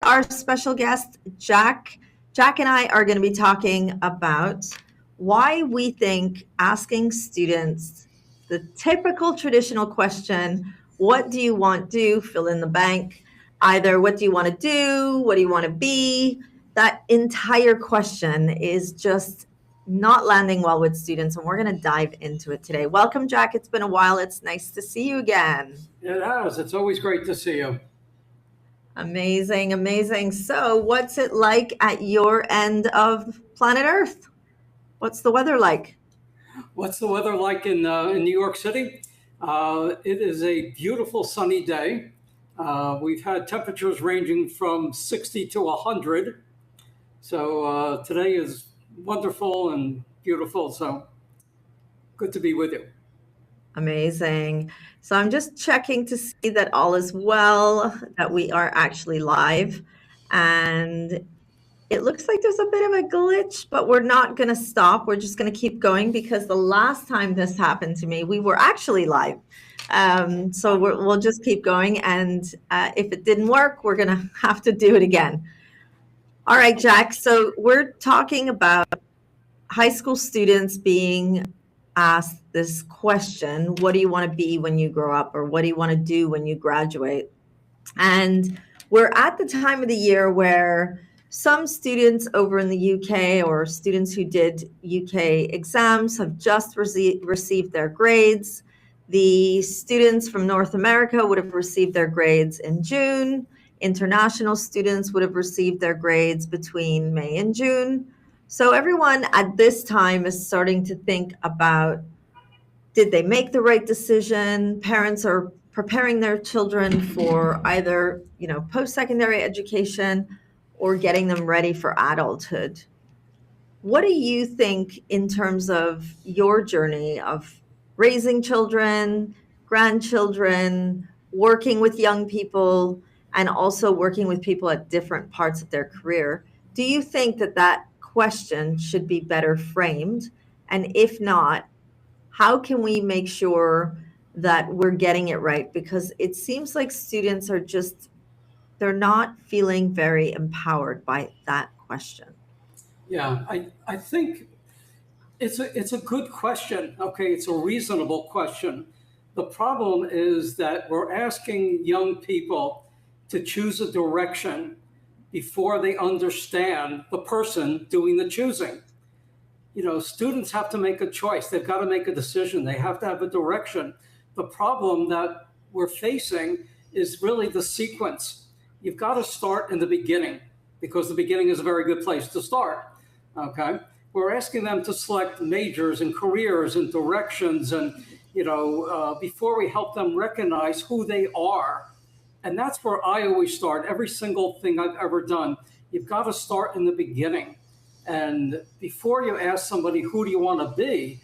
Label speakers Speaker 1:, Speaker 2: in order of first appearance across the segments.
Speaker 1: our special guest, Jack. Jack and I are going to be talking about why we think asking students the typical traditional question, what do you want to do? Fill in the blank. Either what do you want to do? What do you want to be? That entire question is just not landing well with students, and we're going to dive into it today. Welcome, Jack. It's been a while. It's nice to see you again.
Speaker 2: It has. It's always great to see you.
Speaker 1: Amazing, amazing. So, what's it like at your end of planet Earth? What's the weather like?
Speaker 2: What's the weather like in New York City? It is a beautiful sunny day. We've had temperatures ranging from 60 to 100. So today is wonderful and beautiful. So good to be with you.
Speaker 1: Amazing. So, I'm just checking to see that all is well, that we are actually live. And it looks like there's a bit of a glitch, but we're not going to stop. We're just going to keep going because the last time this happened to me, we were actually live. So we'll just keep going. And if it didn't work, we're going to have to do it again. All right, Jack. So we're talking about high school students being asked this question, what do you want to be when you grow up? Or what do you want to do when you graduate? And we're at the time of the year where some students over in the UK or students who did UK exams have just received their grades. The students from North America would have received their grades in June. International students would have received their grades between May and June. So everyone at this time is starting to think about, did they make the right decision? Parents are preparing their children for either, post-secondary education or getting them ready for adulthood. What do you think in terms of your journey of raising children, grandchildren, working with young people, and also working with people at different parts of their career? Do you think that question should be better framed? And if not, how can we make sure that we're getting it right? Because it seems like students are they're not feeling very empowered by that question.
Speaker 2: Yeah, I think it's a good question. Okay, it's a reasonable question. The problem is that we're asking young people to choose a direction before they understand the person doing the choosing. Students have to make a choice. They've got to make a decision. They have to have a direction. The problem that we're facing is really the sequence. You've got to start in the beginning because the beginning is a very good place to start. Okay. We're asking them to select majors and careers and directions and, before we help them recognize who they are. And that's where I always start. Every single thing I've ever done, you've got to start in the beginning. And before you ask somebody, who do you want to be?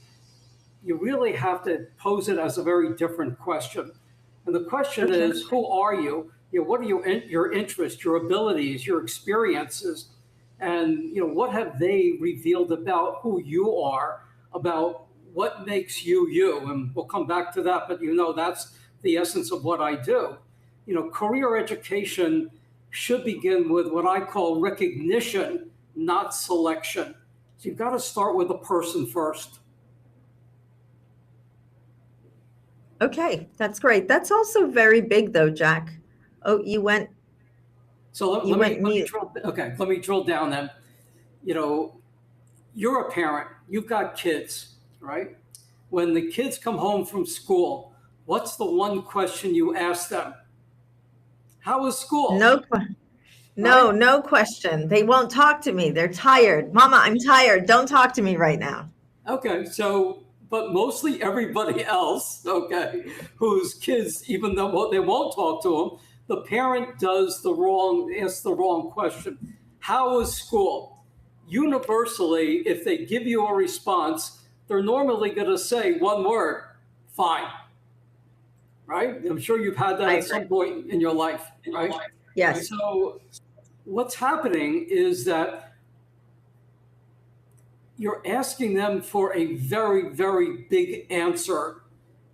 Speaker 2: You really have to pose it as a very different question. And the question is, who are you? What are your interests, your abilities, your experiences? And, what have they revealed about who you are, about what makes you you? And we'll come back to that, but that's the essence of what I do. Career education should begin with what I call recognition, not selection. So you've got to start with the person first.
Speaker 1: Okay, that's great. That's also very big though, Jack. Oh, you went.
Speaker 2: So let me drill down then. You're a parent, you've got kids, right? When the kids come home from school, what's the one question you ask them? How was school?
Speaker 1: No question. They won't talk to me. They're tired. Mama, I'm tired. Don't talk to me right now.
Speaker 2: Okay, but mostly everybody else, okay, whose kids, even though they won't talk to them, the parent asks the wrong question. How was school? Universally, if they give you a response, they're normally going to say one word, fine. Right? I'm sure you've had that at some point in your life, right?
Speaker 1: Yes.
Speaker 2: So what's happening is that you're asking them for a very, very big answer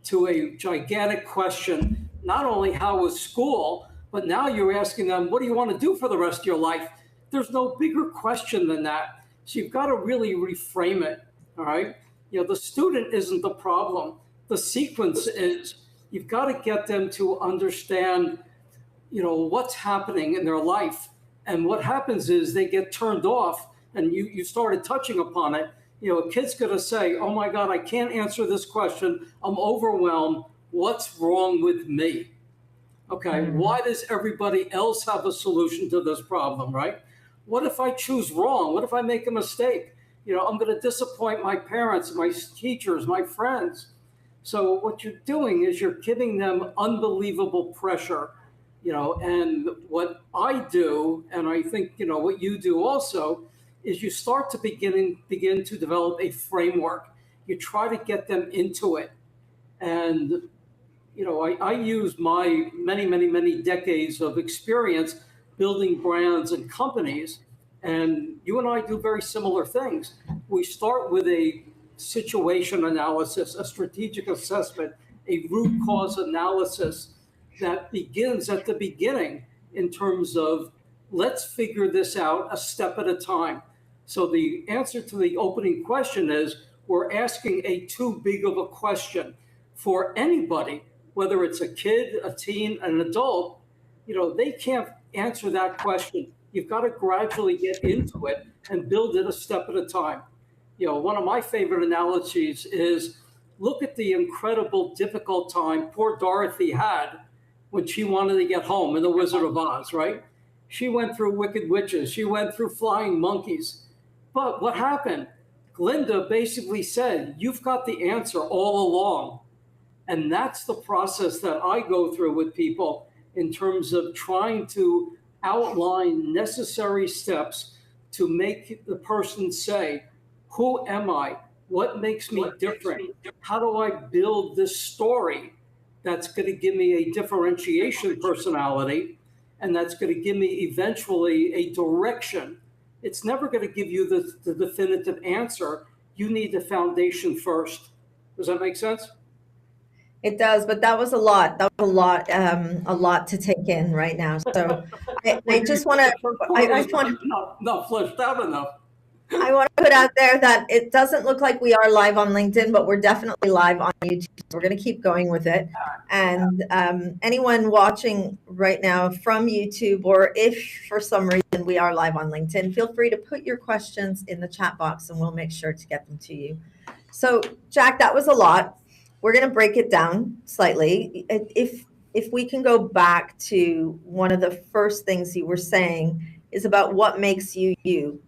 Speaker 2: to a gigantic question. Not only how was school, But now you're asking them, what do you want to do for the rest of your life? There's no bigger question than that. So you've got to really reframe it. All right. The student isn't the problem. The sequence is. You've got to get them to understand, what's happening in their life. And what happens is they get turned off, and you started touching upon it. A kid's going to say, oh my God, I can't answer this question. I'm overwhelmed. What's wrong with me? Okay, why does everybody else have a solution to this problem, right? What if I choose wrong? What if I make a mistake? I'm going to disappoint my parents, my teachers, my friends. So what you're doing is you're giving them unbelievable pressure, and what I do, and I think, what you do also, is you start to begin to develop a framework. You try to get them into it. And, I use my many, many, many decades of experience building brands and companies. And you and I do very similar things. We start with a situation analysis, a strategic assessment, a root cause analysis that begins at the beginning in terms of let's figure this out a step at a time. So the answer to the opening question is we're asking a too big of a question for anybody, whether it's a kid, a teen, an adult. They can't answer that question. You've got to gradually get into it and build it a step at a time. One of my favorite analogies is look at the incredible difficult time poor Dorothy had when she wanted to get home in The Wizard of Oz, right? She went through wicked witches. She went through flying monkeys. But what happened? Glinda basically said, you've got the answer all along. And that's the process that I go through with people in terms of trying to outline necessary steps to make the person say, who am I? What makes me different? How do I build this story that's going to give me a differentiation personality, and that's going to give me eventually a direction? It's never going to give you the definitive answer. You need the foundation first. Does that make sense?
Speaker 1: It does, but that was a lot. That was a lot to take in right now. So I just want to, I just want
Speaker 2: not fleshed out enough.
Speaker 1: I want to put out there that it doesn't look like we are live on LinkedIn, but we're definitely live on YouTube. So we're going to keep going with it. And anyone watching right now from YouTube, or if for some reason we are live on LinkedIn, feel free to put your questions in the chat box and we'll make sure to get them to you. So Jack, that was a lot. We're going to break it down slightly. If we can go back to one of the first things you were saying is about what makes you you.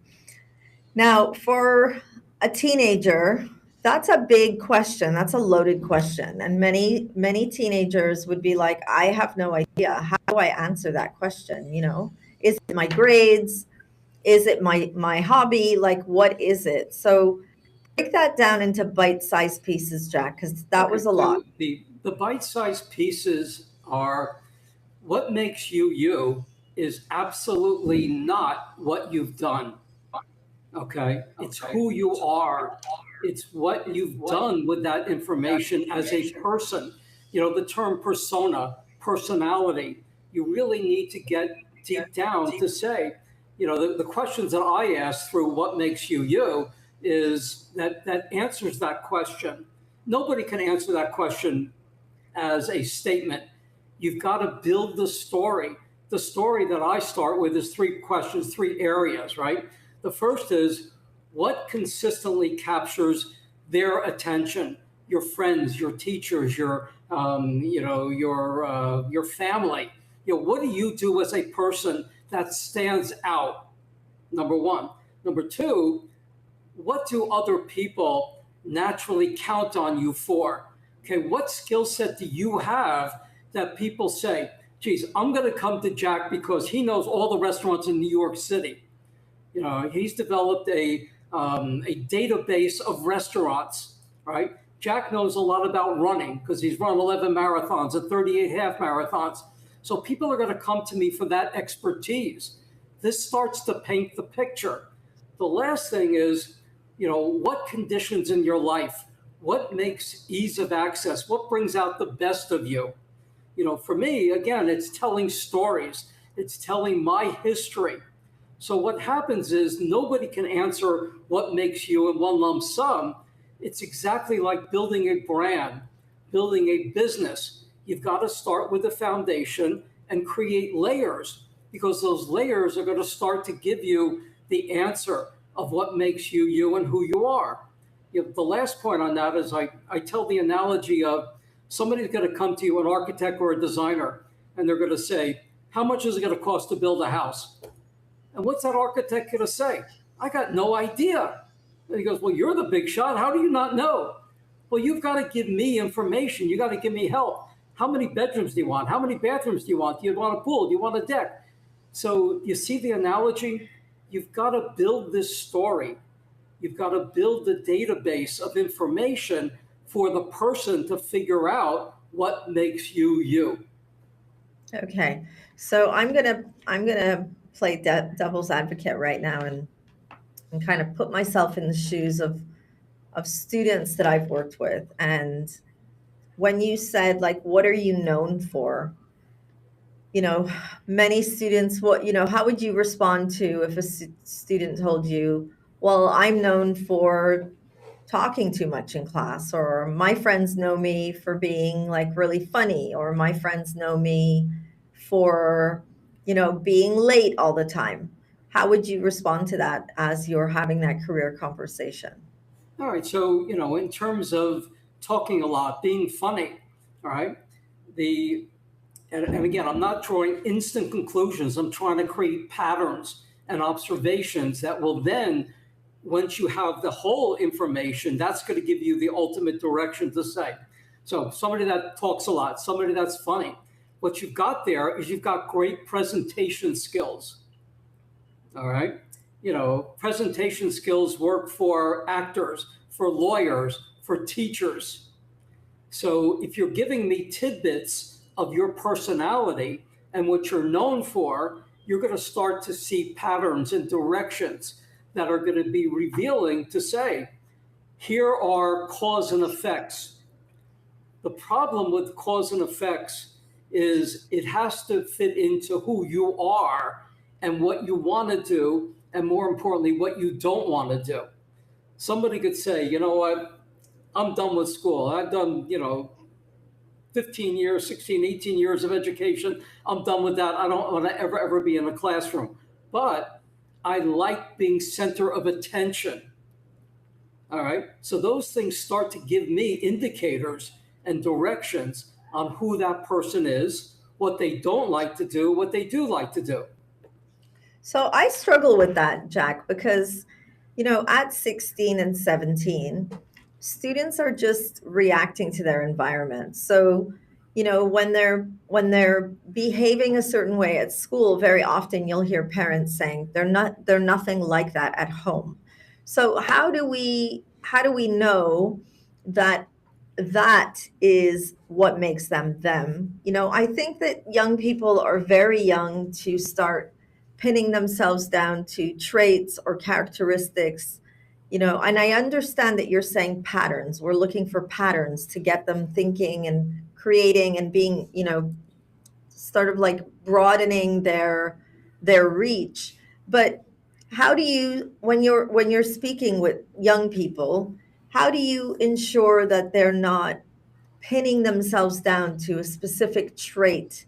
Speaker 1: Now, for a teenager, that's a big question. That's a loaded question. And many teenagers would be like, I have no idea. How do I answer that question? Is it my grades? Is it my hobby? Like, what is it? So break that down into bite-sized pieces, Jack, because that was a lot.
Speaker 2: The bite-sized pieces are what makes you you is absolutely not what you've done. Okay? It's who you are. It's what you've done with that information as a person. The term persona, personality, you really need to get deep down to say, the questions that I ask through what makes you you is that answers that question. Nobody can answer that question as a statement. You've got to build the story. The story that I start with is 3 questions, 3 areas, right? The first is what consistently captures their attention, your friends, your teachers, your family. What do you do as a person that stands out? Number 1. Number 2, what do other people naturally count on you for? Okay, what skill set do you have that people say, geez, I'm going to come to Jack because he knows all the restaurants in New York City. He's developed a database of restaurants, right? Jack knows a lot about running because he's run 11 marathons and 38 half marathons. So people are going to come to me for that expertise. This starts to paint the picture. The last thing is, what conditions in your life, what makes ease of access, what brings out the best of you? For me, again, it's telling stories, it's telling my history. So what happens is nobody can answer what makes you in one lump sum. It's exactly like building a brand, building a business. You've got to start with the foundation and create layers, because those layers are going to start to give you the answer of what makes you you and who you are. The last point on that is I tell the analogy of somebody's going to come to you, an architect or a designer, and they're going to say, how much is it going to cost to build a house? And what's that architect going to say? I got no idea. And he goes, well, you're the big shot. How do you not know? Well, you've got to give me information. You got to give me help. How many bedrooms do you want? How many bathrooms do you want? Do you want a pool? Do you want a deck? So you see the analogy? You've got to build this story. You've got to build the database of information for the person to figure out what makes you you.
Speaker 1: Okay. So I'm gonna play devil's advocate right now and kind of put myself in the shoes of students that I've worked with. And when you said, like, what are you known for? You know, many students, how would you respond to if a student told you, well, I'm known for talking too much in class, or my friends know me for being like really funny, or my friends know me for, being late all the time. How would you respond to that as you're having that career conversation?
Speaker 2: All right. So, in terms of talking a lot, being funny, all right, the and again, I'm not drawing instant conclusions. I'm trying to create patterns and observations that will then, once you have the whole information, that's going to give you the ultimate direction to say. So somebody that talks a lot, somebody that's funny. What you've got there is you've got great presentation skills. All right. Presentation skills work for actors, for lawyers, for teachers. So if you're giving me tidbits of your personality and what you're known for, you're going to start to see patterns and directions that are going to be revealing to say, here are cause and effects. The problem with cause and effects is it has to fit into who you are and what you want to do, and more importantly, what you don't want to do. Somebody could say, you know what, I'm done with school. I've done, 15 years, 16, 18 years of education. I'm done with that. I don't want to ever be in a classroom. But I like being center of attention. All right. So those things start to give me indicators and directions on who that person is, what they don't like to do, what they do like to do.
Speaker 1: So I struggle with that, Jack, because, at 16 and 17, students are just reacting to their environment. So, when they're behaving a certain way at school, very often you'll hear parents saying they're nothing like that at home. So how do we know that that is what makes them them? I think that young people are very young to start pinning themselves down to traits or characteristics, and I understand that you're saying patterns. We're looking for patterns to get them thinking and creating and being, sort of like broadening their reach. But how do you, when you're speaking with young people, how do you ensure that they're not pinning themselves down to a specific trait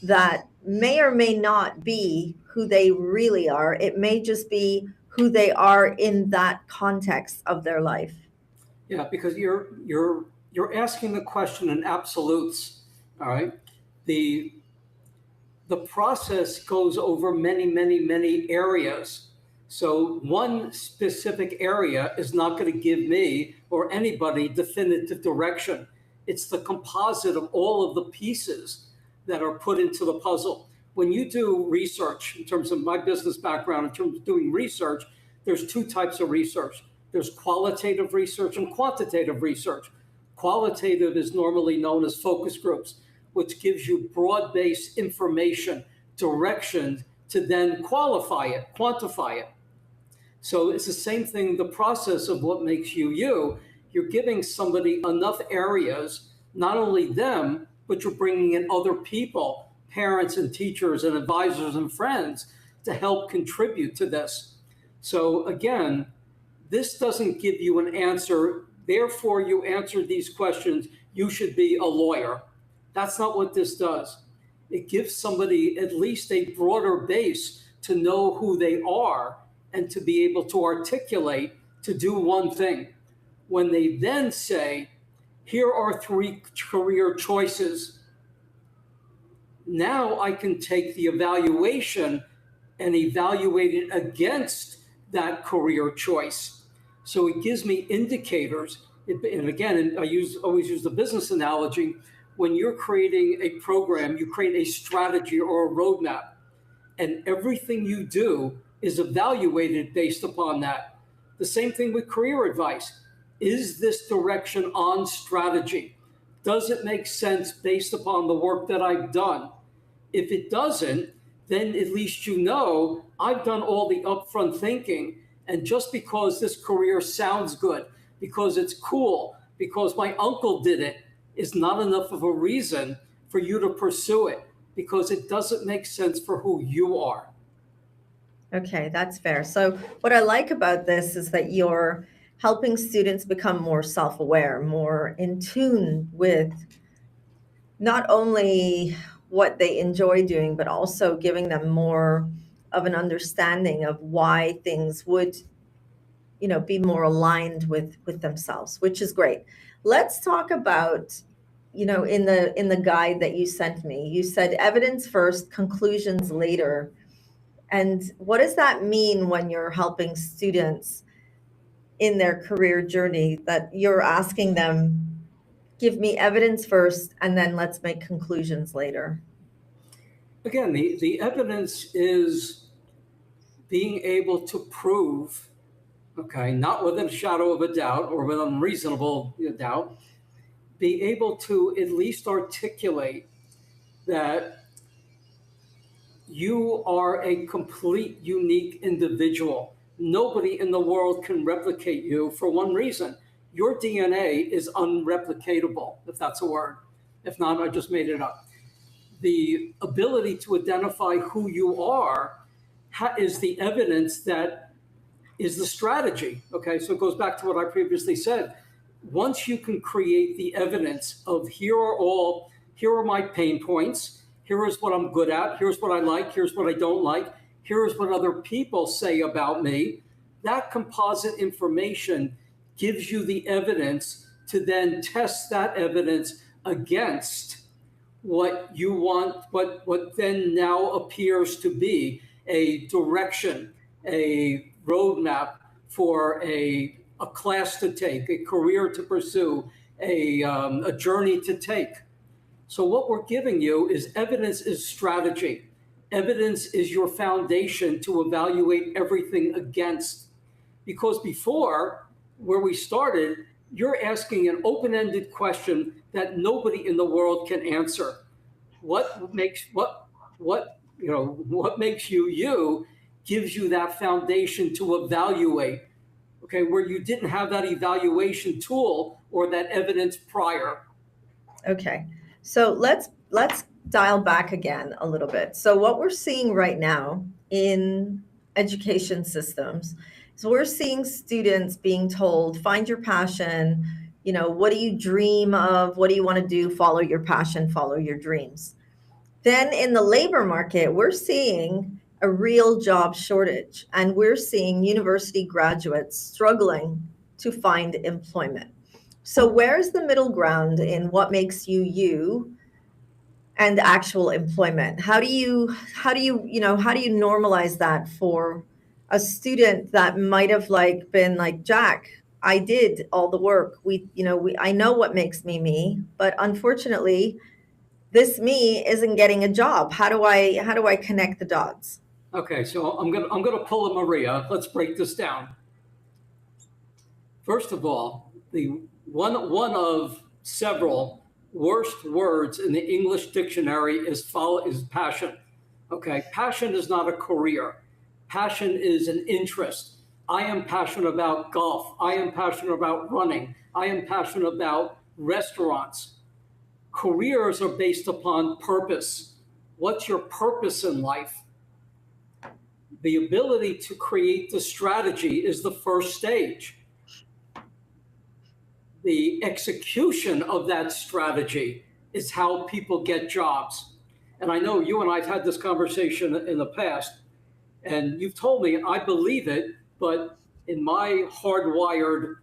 Speaker 1: that may or may not be who they really are? It may just be who they are in that context of their life.
Speaker 2: Yeah, because you're asking the question in absolutes. All right. The the process goes over many, many, many areas. So one specific area is not going to give me or anybody definitive direction. It's the composite of all of the pieces that are put into the puzzle. When you do research, in terms of my business background, in terms of doing research, there's two types of research. There's qualitative research and quantitative research. Qualitative is normally known as focus groups, which gives you broad-based information, direction to then qualify it, quantify it. So it's the same thing, the process of what makes you you. You're giving somebody enough areas, not only them, but you're bringing in other people, parents and teachers and advisors and friends to help contribute to this. So again, this doesn't give you an answer. Therefore, you answered these questions. You should be a lawyer. That's not what this does. It gives somebody at least a broader base to know who they are and to be able to articulate to do one thing. When they then say, here are 3 career choices, now I can take the evaluation and evaluate it against that career choice. So it gives me indicators. And again, I always use the business analogy. When you're creating a program, you create a strategy or a roadmap, and everything you do is evaluated based upon that. The same thing with career advice. Is this direction on strategy? Does it make sense based upon the work that I've done? If it doesn't, then at least you know I've done all the upfront thinking. And just because this career sounds good, because it's cool, because my uncle did it, is not enough of a reason for you to pursue it, because it doesn't make sense for who you are.
Speaker 1: Okay, that's fair. So what I like about this is that you're helping students become more self-aware, more in tune with not only what they enjoy doing, but also giving them more of an understanding of why things would, be more aligned with themselves, which is great. Let's talk about, in the guide that you sent me, you said evidence first, conclusions later. And what does that mean when you're helping students in their career journey, that you're asking them, give me evidence first, and then let's make conclusions later?
Speaker 2: Again, the evidence is being able to prove, okay, not within a shadow of a doubt or with unreasonable doubt, be able to at least articulate that you are a complete, unique individual. Nobody in the world can replicate you for one reason. Your DNA is unreplicatable, if that's a word. If not, I just made it up. The ability to identify who you are is the evidence that is the strategy. Okay, so it goes back to what I previously said. Once you can create the evidence of here are my pain points, here is what I'm good at, here's what I like, here's what I don't like, here's what other people say about me, that composite information gives you the evidence to then test that evidence against what you want, what then now appears to be a direction, a roadmap for a class to take, a career to pursue, a journey to take. So what we're giving you is evidence is strategy. Evidence is your foundation to evaluate everything against. Because before, where we started, you're asking an open-ended question that nobody in the world can answer. What makes you you gives you that foundation to evaluate. Okay, where you didn't have that evaluation tool or that evidence prior.
Speaker 1: Okay. So let's dial back again a little bit. So what we're seeing right now in education systems is we're seeing students being told, find your passion, what do you dream of? What do you want to do? Follow your passion, follow your dreams. Then in the labor market, we're seeing a real job shortage, and we're seeing university graduates struggling to find employment. So where's the middle ground in what makes you you and actual employment? How do you normalize that for a student that might have been like, Jack, I did all the work. I know what makes me me, but unfortunately this me isn't getting a job. How do I connect the dots?
Speaker 2: Okay, so I'm gonna pull a Maria. Let's break this down. First of all, the one of several worst words in the English dictionary is passion. Okay, passion is not a career. Passion is an interest. I am passionate about golf. I am passionate about running. I am passionate about restaurants. careers are based upon purpose. What's your purpose in life? The ability to create the strategy is the first stage. The execution of that strategy is how people get jobs. And I know you and I have had this conversation in the past, and you've told me, I believe it, but in my hardwired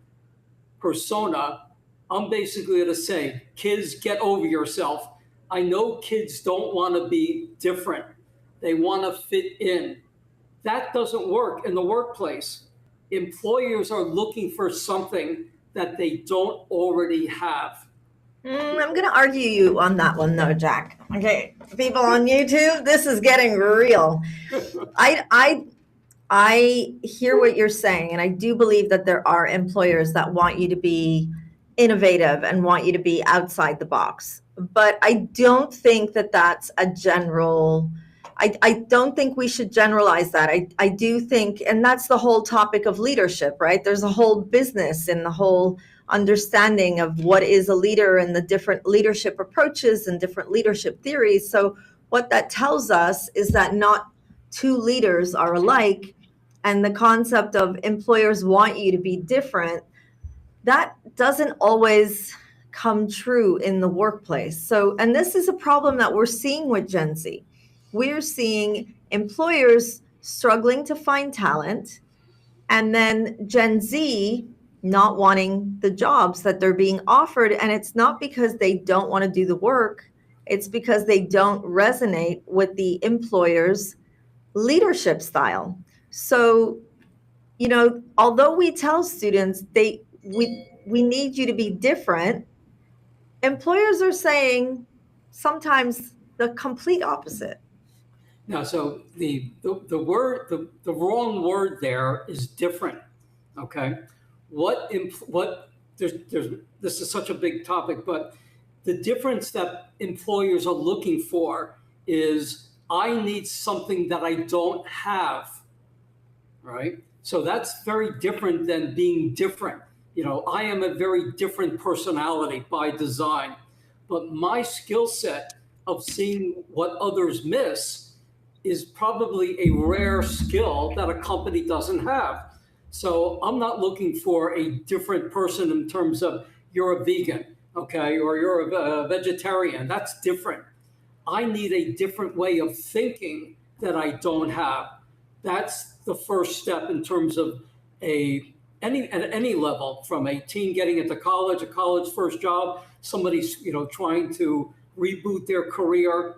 Speaker 2: persona, I'm basically going to say, kids, get over yourself. I know kids don't want to be different. They want to fit in. That doesn't work in the workplace. Employers are looking for something that they don't already have.
Speaker 1: I'm going to argue you on that one, though, Jack. Okay, people on YouTube, this is getting real. I hear what you're saying, and I do believe that there are employers that want you to be innovative and want you to be outside the box. But I don't think that that's a general. I don't think we should generalize that. I do think, and that's the whole topic of leadership, right? There's a whole business in the whole understanding of what is a leader and the different leadership approaches and different leadership theories. So what that tells us is that not two leaders are alike, and the concept of employers want you to be different, that doesn't always come true in the workplace. So, and this is a problem that we're seeing with Gen Z. We're seeing employers struggling to find talent, and then Gen Z not wanting the jobs that they're being offered. And it's not because they don't want to do the work, it's because they don't resonate with the employer's leadership style. So, although we tell students we need you to be different, employers are saying sometimes the complete opposite.
Speaker 2: Now, so the wrong word there is different. Okay, this is such a big topic, but the difference that employers are looking for is, I need something that I don't have, right? So that's very different than being different. I am a very different personality by design, but my skill set of seeing what others miss is probably a rare skill that a company doesn't have. So I'm not looking for a different person in terms of, you're a vegan, okay, or you're a vegetarian. That's different. I need a different way of thinking that I don't have. That's the first step in terms of at any level, from a teen getting into college, a college first job, somebody's trying to reboot their career.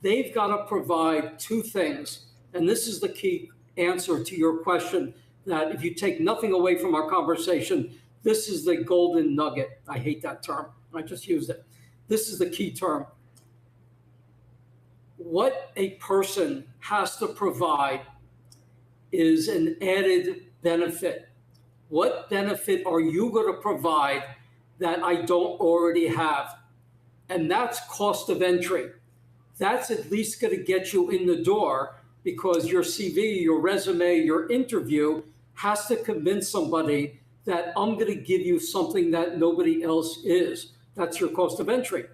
Speaker 2: They've got to provide two things, and this is the key answer to your question. That if you take nothing away from our conversation, this is the golden nugget. I hate that term. I just used it. This is the key term. What a person has to provide is an added benefit. What benefit are you going to provide that I don't already have? And that's cost of entry. That's at least going to get you in the door, because your CV, your resume, your interview has to convince somebody that I'm going to give you something that nobody else is. That's your cost of entry.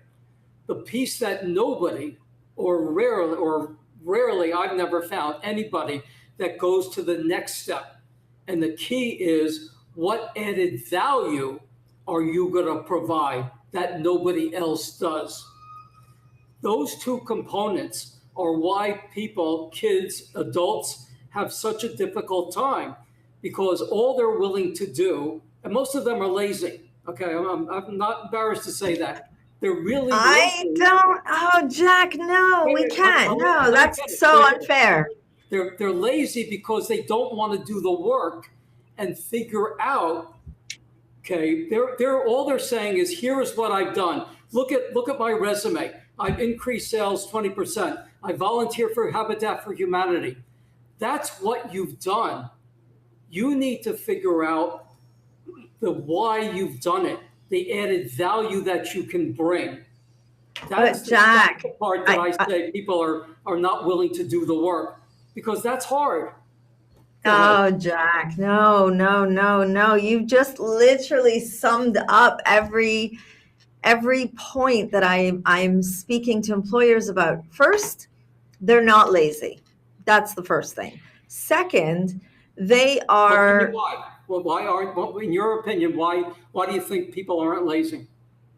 Speaker 2: The piece that nobody, or rarely, I've never found anybody that goes to the next step. And the key is, what added value are you going to provide that nobody else does? Those two components are why people, kids, adults, have such a difficult time, because all they're willing to do, and most of them are lazy. Okay, I'm not embarrassed to say that. They're really lazy.
Speaker 1: Jack, no, we can't. No, that's so unfair.
Speaker 2: They're lazy because they don't want to do the work and figure out. Okay, all they're saying is, here is what I've done. Look at my resume. I've increased sales 20%. I volunteer for Habitat for Humanity. That's what you've done. You need to figure out the why you've done it, the added value that you can bring. That's
Speaker 1: Jack,
Speaker 2: the part that I say people are not willing to do the work, because that's hard.
Speaker 1: Oh, Jack, no. You've just literally summed up every every point that I'm speaking to employers about. First, they're not lazy. That's the first thing. Second, they are.
Speaker 2: Why? Well, why aren't? Well, in your opinion, why do you think people aren't lazy?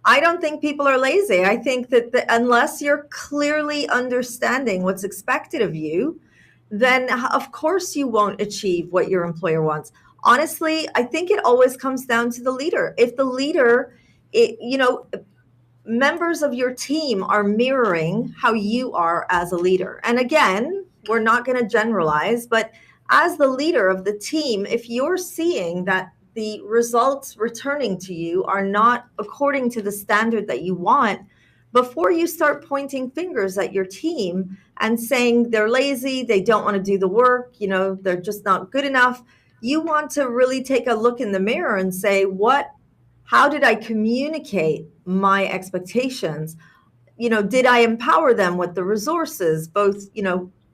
Speaker 1: I don't think people are lazy. I think that unless you're clearly understanding what's expected of you, then of course you won't achieve what your employer wants. Honestly, I think it always comes down to the leader. If the leader, members of your team are mirroring how you are as a leader. And again, we're not going to generalize, but as the leader of the team, if you're seeing that the results returning to you are not according to the standard that you want, before you start pointing fingers at your team and saying they're lazy, they don't want to do the work, they're just not good enough, you want to really take a look in the mirror and say, how did I communicate my expectations? Did I empower them with the resources, both,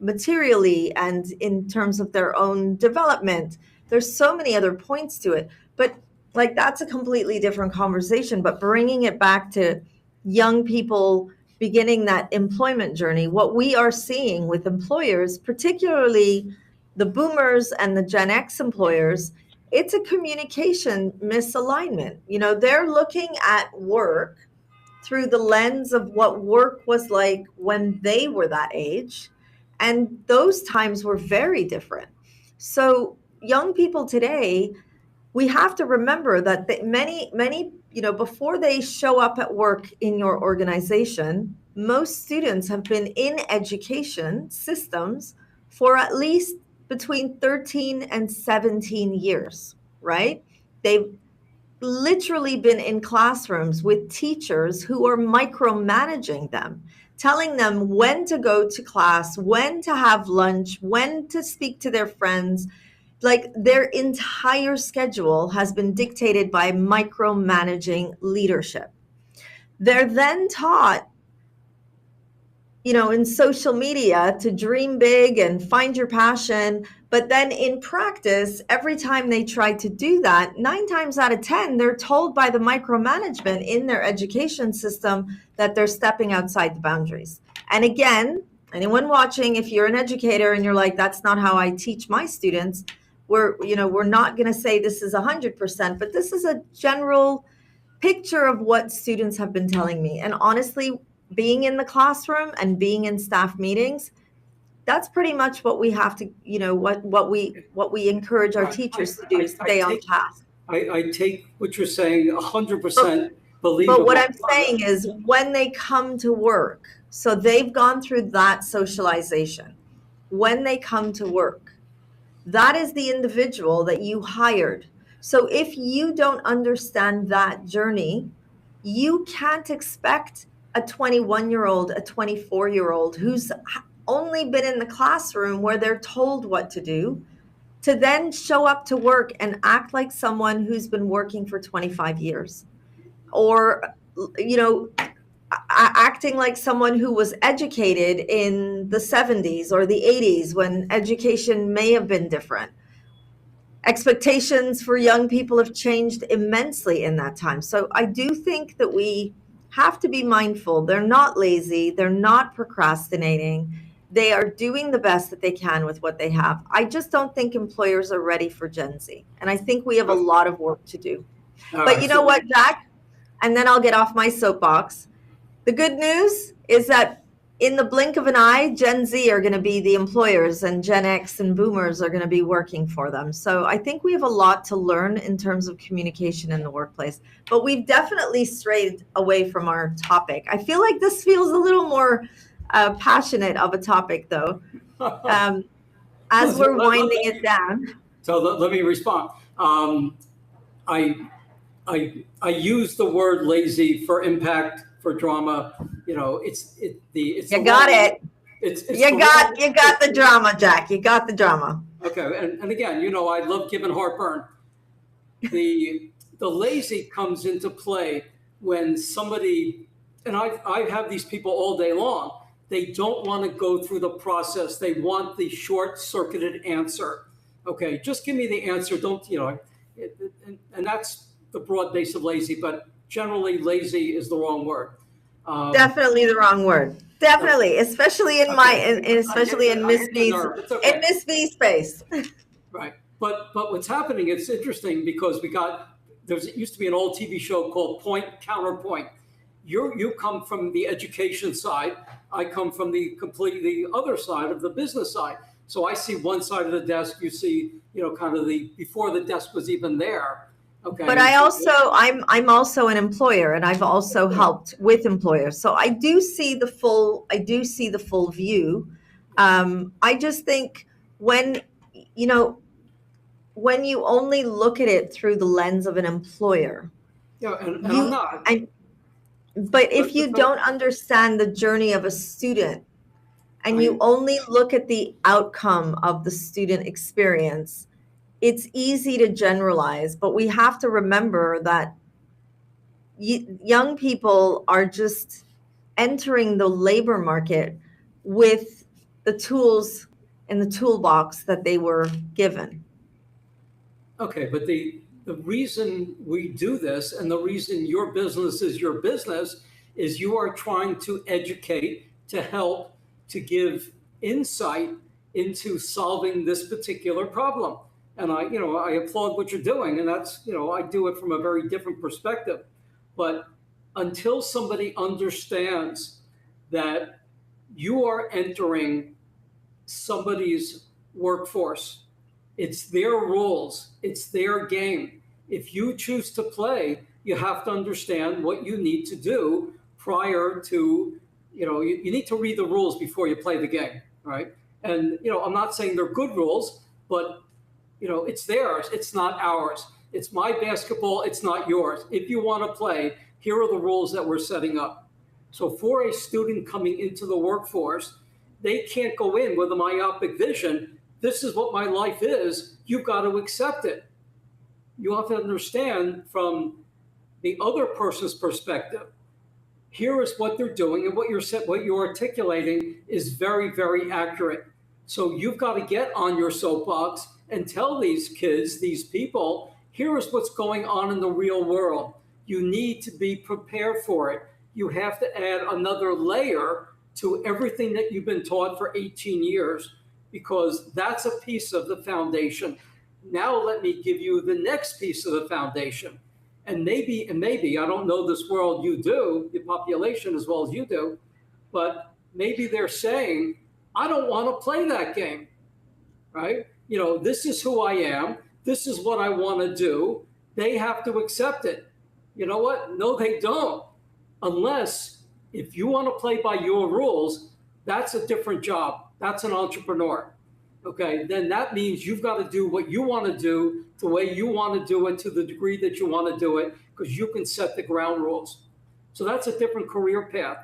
Speaker 1: materially and in terms of their own development? There's so many other points to it, but like that's a completely different conversation. But bringing it back to young people beginning that employment journey, what we are seeing with employers, particularly the boomers and the Gen X employers, it's a communication misalignment. They're looking at work through the lens of what work was like when they were that age. And those times were very different. So young people today, we have to remember that many, before they show up at work in your organization, most students have been in education systems for at least between 13 and 17 years, right? They've literally been in classrooms with teachers who are micromanaging them, telling them when to go to class, when to have lunch, when to speak to their friends. Like their entire schedule has been dictated by micromanaging leadership. They're then taught, in social media to dream big and find your passion. But then in practice, every time they try to do that, 9 times out of 10, they're told by the micromanagement in their education system that they're stepping outside the boundaries. And again, anyone watching, if you're an educator and you're like, that's not how I teach my students, we're not going to say this is 100%, but this is a general picture of what students have been telling me. And honestly, being in the classroom and being in staff meetings, that's pretty much what we have to, what we encourage our teachers to do, stay on task.
Speaker 2: I take what you're saying 100% believable.
Speaker 1: But what I'm saying is when they come to work, so they've gone through that socialization. When they come to work, that is the individual that you hired. So if you don't understand that journey, you can't expect a 21-year-old, a 24-year-old who's only been in the classroom where they're told what to do, to then show up to work and act like someone who's been working for 25 years. Or, acting like someone who was educated in the 70s or the 80s when education may have been different. Expectations for young people have changed immensely in that time. So I do think that we have to be mindful. They're not lazy. They're not procrastinating. They are doing the best that they can with what they have. I just don't think employers are ready for Gen Z. And I think we have a lot of work to do. But you know what, Jack? And then I'll get off my soapbox. The good news is that in the blink of an eye, Gen Z are going to be the employers and Gen X and boomers are going to be working for them. So I think we have a lot to learn in terms of communication in the workplace. But we've definitely strayed away from our topic. I feel like this feels a little more passionate of a topic, though, as we're winding it down.
Speaker 2: So let me respond. I use the word lazy for impact, for drama. It's
Speaker 1: you got it. You got the drama, Jack. You got the drama.
Speaker 2: Okay, and again, I love giving heartburn. The lazy comes into play when somebody, and I have these people all day long. They don't want to go through the process. They want the short-circuited answer. Okay, just give me the answer. Don't, and that's the broad base of lazy. But generally lazy is the wrong word.
Speaker 1: Definitely the wrong word. Definitely, especially in my, especially in Miss B's,
Speaker 2: okay.
Speaker 1: in Miss B space.
Speaker 2: Right. But what's happening, it's interesting because it used to be an old TV show called Point Counterpoint. You come from the education side. I come from the completely other side of the business side. So I see one side of the desk, you see, kind of before the desk was even there. Okay.
Speaker 1: But I'm also an employer, and I've also helped with employers. So I do see the full view. I just think when, when you only look at it through the lens of an employer,
Speaker 2: and I'm not.
Speaker 1: But if you don't understand the journey of a student and you only look at the outcome of the student experience, it's easy to generalize. But we have to remember that young people are just entering the labor market with the tools in the toolbox that they were given.
Speaker 2: Okay, but the reason we do this and the reason your business is you are trying to educate, to help, to give insight into solving this particular problem. And I applaud what you're doing, and that's, I do it from a very different perspective. But until somebody understands that you are entering somebody's workforce, it's their rules, it's their game. If you choose to play, you have to understand what you need to do prior to, you need to read the rules before you play the game, right? And, I'm not saying they're good rules, but, it's theirs, it's not ours. It's my basketball, it's not yours. If you want to play, here are the rules that we're setting up. So for a student coming into the workforce, they can't go in with a myopic vision. This is what my life is. You've got to accept it. You have to understand from the other person's perspective. Here is what they're doing, and what you're articulating is very, very accurate. So you've got to get on your soapbox and tell these kids, these people, here is what's going on in the real world. You need to be prepared for it. You have to add another layer to everything that you've been taught for 18 years, because that's a piece of the foundation. Now let me give you the next piece of the foundation. And maybe, I don't know this world you do, the population as well as you do, but maybe they're saying, I don't want to play that game, right? This is who I am. This is what I want to do. They have to accept it. You know what? No, they don't. Unless, if you want to play by your rules, that's a different job. That's an entrepreneur. Okay, then that means you've got to do what you want to do, the way you want to do it, to the degree that you want to do it, because you can set the ground rules. So that's a different career path.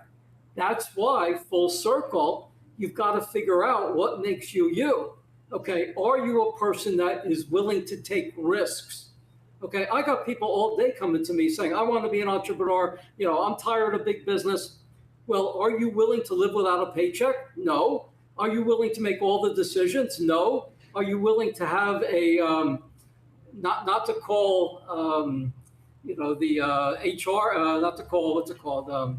Speaker 2: That's why, full circle, you've got to figure out what makes you you. Okay, are you a person that is willing to take risks? Okay, I got people all day coming to me saying, I want to be an entrepreneur. I'm tired of big business. Well, are you willing to live without a paycheck? No. Are you willing to make all the decisions? No. Are you willing to have a, not to call, the HR, not to call, what's it called?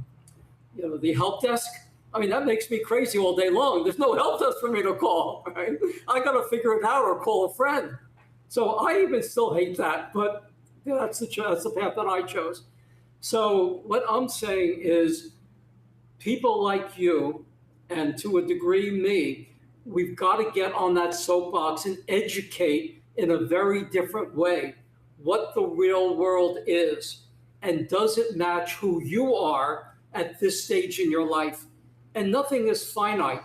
Speaker 2: The help desk? I mean, that makes me crazy all day long. There's no help desk for me to call, right? I got to figure it out or call a friend. So I even still hate that, but that's the path that I chose. So what I'm saying is, people like you, and to a degree me, we've got to get on that soapbox and educate in a very different way what the real world is, and does it match who you are at this stage in your life. And nothing is finite.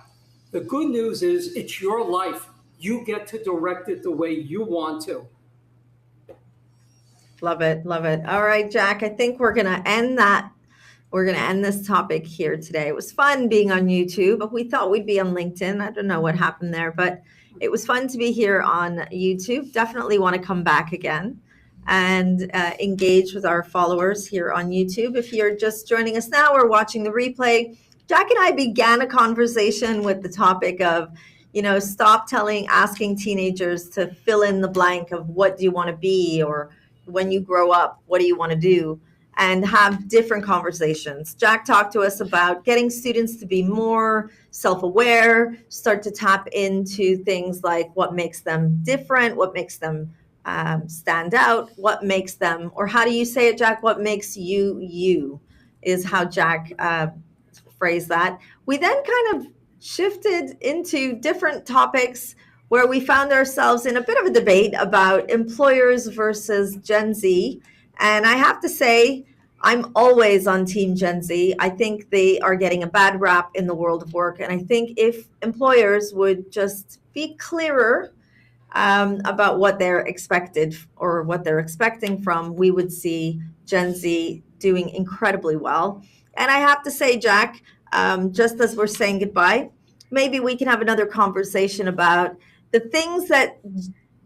Speaker 2: The good news is it's your life. You get to direct it the way you want to.
Speaker 1: Love it. Love it. All right, Jack, I think we're going to end that. We're going to end this topic here today. It was fun being on YouTube. We thought we'd be on LinkedIn. I don't know what happened there, but it was fun to be here on YouTube. Definitely want to come back again and engage with our followers here on YouTube. If you're just joining us now or watching the replay, Jack and I began a conversation with the topic of, stop asking teenagers to fill in the blank of what do you want to be, or when you grow up, what do you want to do? and have different conversations. Jack talked to us about getting students to be more self-aware, start to tap into things like what makes them different, what makes them stand out, what makes them, or how do you say it, Jack? What makes you, you, is how Jack phrased that. We then kind of shifted into different topics where we found ourselves in a bit of a debate about employers versus Gen Z. And I have to say, I'm always on Team Gen Z. I think they are getting a bad rap in the world of work. And I think if employers would just be clearer about what they're expected or what they're expecting from, we would see Gen Z doing incredibly well. And I have to say, Jack, just as we're saying goodbye, maybe we can have another conversation about the things that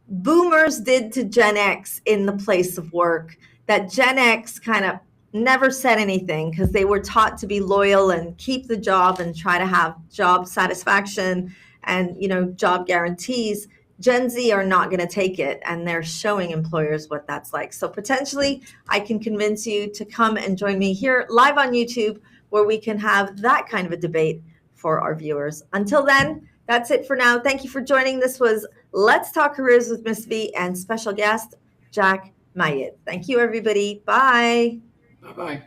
Speaker 1: boomers did to Gen X in the place of work, that Gen X kind of never said anything because they were taught to be loyal and keep the job and try to have job satisfaction and, job guarantees. Gen Z are not going to take it, and they're showing employers what that's like. So potentially I can convince you to come and join me here live on YouTube, where we can have that kind of a debate for our viewers. Until then, that's it for now. Thank you for joining. This was Let's Talk Careers with Miss V and special guest, Jack Mayet. Thank you, everybody. Bye.
Speaker 2: Bye-bye.